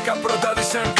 a prodali jsem.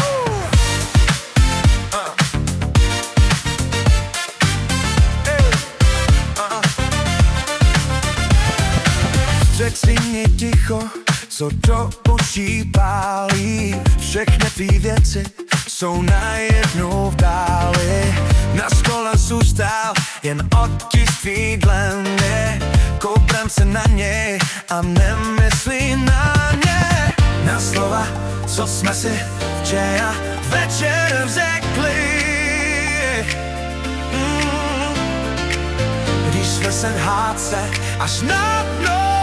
Řek si mi ticho, co do uší pálí. Všechny ty věci jsou najednou v dáli. Na stole zůstal jen otisk tvý dlany. Koukám se na něj a nemyslím na ně. Na slova, co jsme si včera večer řekli. Když jsme se v hádce až na dno